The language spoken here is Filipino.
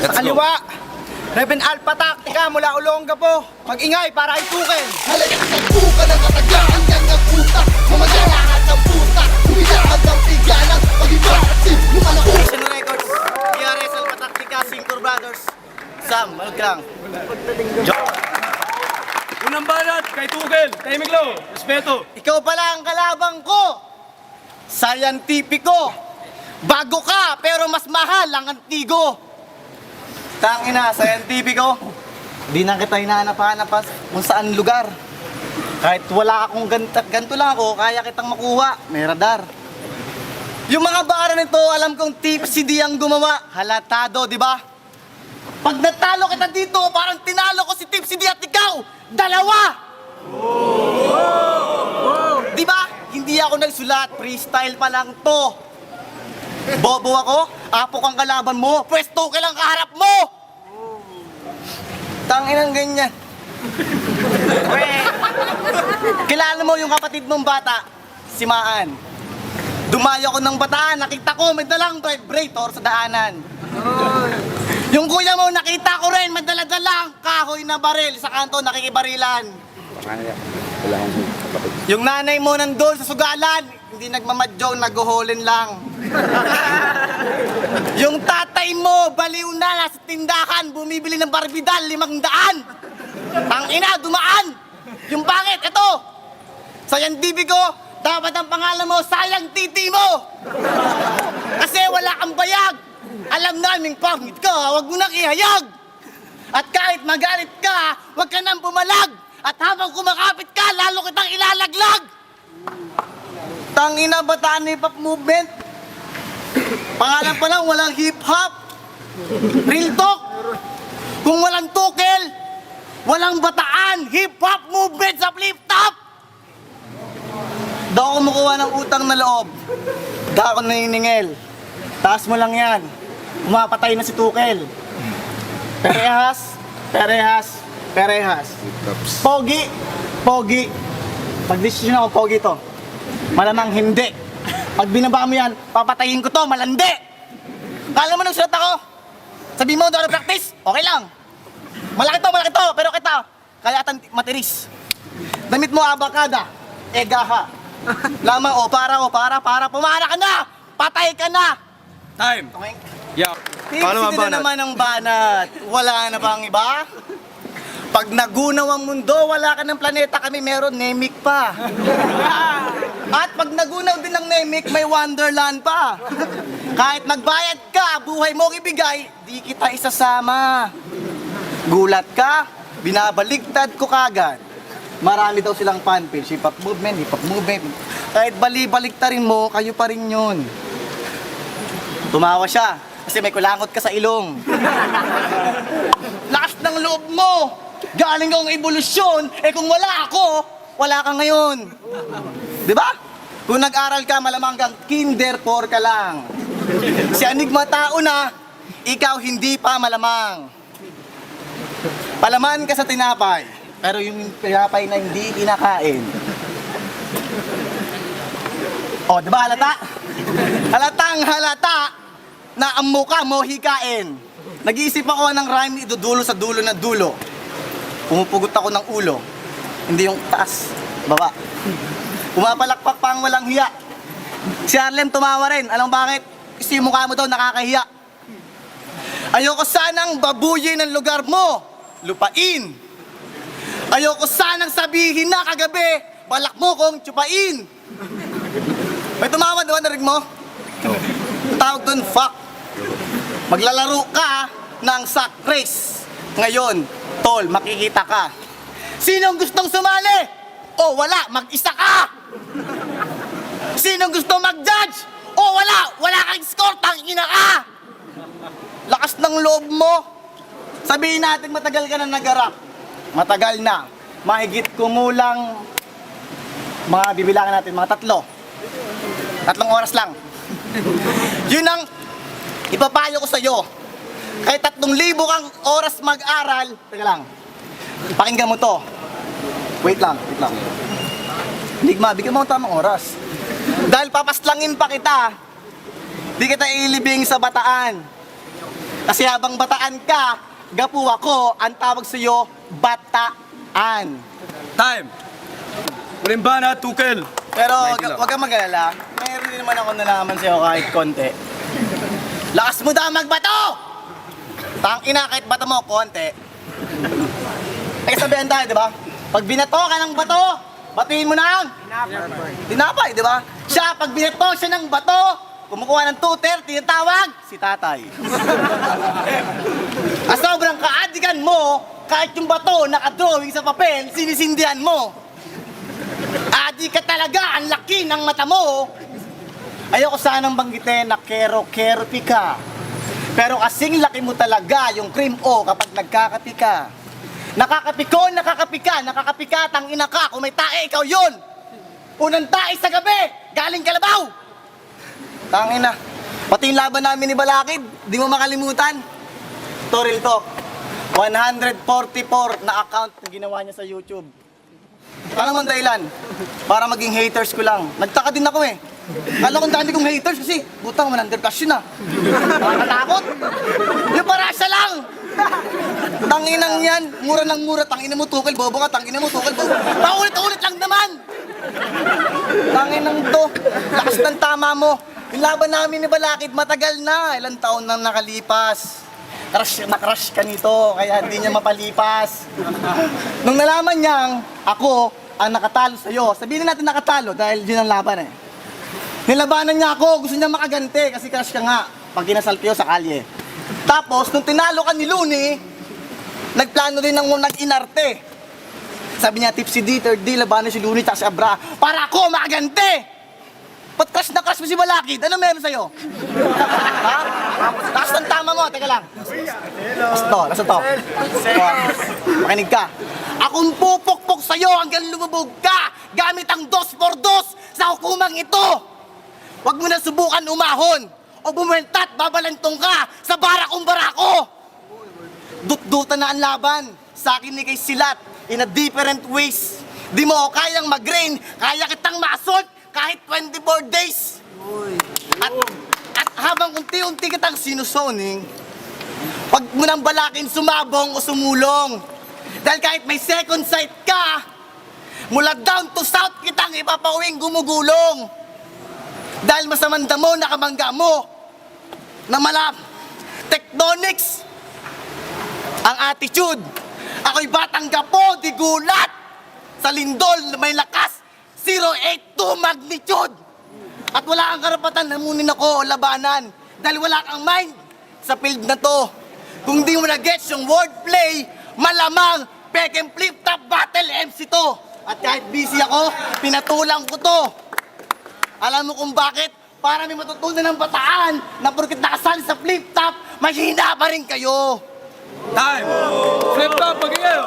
Sa kaliwa, Reven Alpha Tactica mula Olongapo. Mag-ingay para itukin. Halika sa buka ng katagaan yan ng puta. Mamagalahan ng puta. Humilahan ng piganan. Pag-ibaratid, lumalaki. Nation Records, PRS Alpha Tactica, Cinco Brothers. Sam, manood ka lang. Unang banat, kay Tugel, kay Miglo, respeto. Ikaw pala ang kalabang ko. Scientifico. Bago ka, pero mas mahal ang antigo. Tangina, scientifico. Di na kita hinahanap-hanap kung saan lugar. Kahit wala akong ganito lang ako, kaya kitang makuha. May radar. Yung mga bara nito, alam kong tipsy di ang gumawa. Halatado, di ba? Pag natalo kita dito, parang tinalo ko si Tipsy D at ikaw. Dalawa! Di ba? Hindi ako nagsulat, freestyle pa lang to. Bobo ako, apok ang kalaban mo, pwesto ka lang kaharap mo! Tanginang ganyan. Kilala mo yung kapatid mong bata, si Maan. Dumayo ko ng Bataan, nakita ko may dalang vibrator sa daanan. Yung kuya mo, nakita ko rin, madala-dalang kahoy na baril sa kanto, nakikibarilan. Yung nanay mo nandun sa sugalan, hindi nagmamadyo, nag-uholin lang. Yung tatay mo, baliw na, nasa tindahan, bumibili ng barbidal, 500. Tangina, dumaan. Yung pangit, ito. Scientific ko, dapat ang pangalan mo, sayang titi mo. Kasi wala kang bayag. Alam naming pangit ka, huwag mo nang ihayag. At kahit magalit ka, huwag ka nang pumalag. At habang kumakapit ka, lalo kitang ilalaglag. Tangina, Bataan hip-hop movement. Pangalan pa lang, walang hip-hop. Real talk. Kung walang Tukel, walang Bataan, hip-hop movement sa flip-top. Daw ako kumukuha ng utang na loob. Daw ako naniningil. Taas mo lang yan. Umapatay na si Tukel. Perehas, perehas, perehas. Pogi, pogi. Pag-desisyon ako, pogi to. Malamang hindi. Pag binaba mo yan, papatayin ko to, malandi. Kala mo nagsulat ako? Sabi mo, doon practice? Okay lang. Malaki to, pero kita, kaya atan matiris. Damit mo abakada, egaha. Lamang para, pumara ka na! Patay ka na! Time. Okay? Yeah. Tipsy na naman ang banat. Wala na bang iba? Pag nagunaw ang mundo, wala ka ng planeta, kami meron Nemic pa. At pag nagunaw din ng Nemic, may Wonderland pa. Kahit magbayad ka, buhay mo ibigay, di kita isasama. Gulat ka, binabaligtad ko kagad. Marami daw silang fanpage, hip-hop movement. Kahit bali-baligtarin mo, kayo pa rin yun. Tumawa siya, kasi may kulangot ka sa ilong. Lakas ng loob mo! Galing kang evolusyon, kung wala ako, wala ka ngayon. Di ba? Kung nag-aral ka, malamang kang kinder 4 ka lang. Si Enigma tao na, ikaw hindi pa malamang. Palaman ka sa tinapay, pero yung tinapay na hindi kinakain. O, di ba halata? Halatang halata na ang mukha mo hikain. Nag-iisip ako ng rhyme idudulo sa dulo na dulo. Pumupugot ako ng ulo. Hindi yung taas, baba. Pumapalakpak pa ang walang hiya. Si Harlem tumawa rin. Alam bakit? Kasi yung mukha mo daw nakakahiya. Ayoko sanang babuyin ang lugar mo. Lupain. Ayoko sanang sabihin na kagabi, balak mo kong tsupain. May tumawa doon, narinig mo? Tawag doon, fuck. Maglalaro ka ng sack race. Ngayon, tol, makikita ka. Sinong gustong sumali? O wala, mag-isa ka. Sinong gustong mag-judge? O wala kang score, tangina ka. Lakas ng loob mo. Sabihin natin matagal ka na nag-rap. Matagal na. Mahigit kumulang mga bibilangan natin, mga 3 oras lang. Yun ang ipapayo ko sa'yo. Kahit 3,000 kang oras mag-aral, teka lang, pakinggan mo to. Wait lang. Enigma, bigyan mo ang tamang oras. Dahil papaslangin pa kita, di kita ilibing sa Bataan. Kasi habang bataan ka, gapu ako, ang tawag sa'yo, bataan. Time. Marimbana, Tukel. Pero wag kang mag-alala, meron din naman ako nalaman sa'yo kahit konti. Lakas mo daw magbato! Tangina, kahit bato mo, konti. Ay, sabihan tayo, di ba? Pag binato ka ng bato, batiin mo na ang tinapay, di ba? Siya, pag binato siya ng bato, kumukuha ng tuter, tinatawag si tatay. At sobrang kaadigan mo, kahit yung bato nakadrawing sa papel, sinisindihan mo. Adi ka talaga, ang laki ng mata mo. Ayoko sanang banggitin na kero-keropi ka. Pero kasing laki mo talaga yung cream O kapag nagkakapi ka. Nakakapi ka, tangina ka, kung may tae, ikaw yun. Unang tae sa gabi, galing Kalabaw. Tangina, pati yung laban namin ni Balakid, di mo makalimutan. Toril Talk, 144 na account na ginawa niya sa YouTube. Ano man dahilan? Para maging haters ko lang. Nagtaka din ako eh. Kala ko ang dami kong haters kasi butang 100 plus yun ah. Nakakatakot. Yung parasa lang. Tanginang yan. Mura ng mura. Tangina mo tukal. Bobo ka. Tangina mo tukal. Bobo. Paulit-ulit lang naman. Tanginang to. Lakas ng tama mo. Yung laban namin ni Balakid matagal na. Ilang taon nang nakalipas. Crush na crush ka nito, kaya hindi niya mapalipas. Nung nalaman niyang ako ang nakatalo sa'yo, sabihin natin nakatalo dahil yun ang laban eh. Nilabanan niya ako, gusto niya makaganti kasi crush ka nga pag kinasal kayo sa kalye. Tapos, nung tinalo ka ni Looney, nagplano rin ng nag-inarte. Sabi niya, tipsy D, third D, labanan si Looney at si Abra para ako makaganti! Ba't crush na crush mo si Balakid? Ano meron sa'yo? Ha? Taas ng tama mo, teka lang. Nasa to. Makinig ka. Akong pupukpok sa'yo hanggang lumubog ka gamit ang 2x2 sa hukumang ito. Huwag mo na subukan umahon o bumentat, babalantong ka sa barakong barako. Dut-dutan na ang laban sa akin ni kay Silat in a different ways. Di mo kayang mag-rain, kaya kitang ma-assault kahit 24 days. At habang unti-unti kitang sinusoning, wag mo nang balakin sumabong o sumulong. Dahil kahit may second sight ka, mula down to south kitang ipapauwing gumugulong. Dahil masamang damo nakabangga mo na tectonics ang attitude. Ako'y batang gapo, di gulat. Sa lindol na may lakas, 0.82 magnitude. At wala kang karapatan na munin ako o labanan dahil wala kang mind sa field na to. Kung di mo na-gets yung wordplay, malamang pekeng flip-top battle MC to. At kahit busy ako, pinatulang ko to. Alam mo kung bakit? Para may matutunan ng bataan na porket nakasali sa flip-top, mahina pa rin kayo. Time. Flip top, magiging.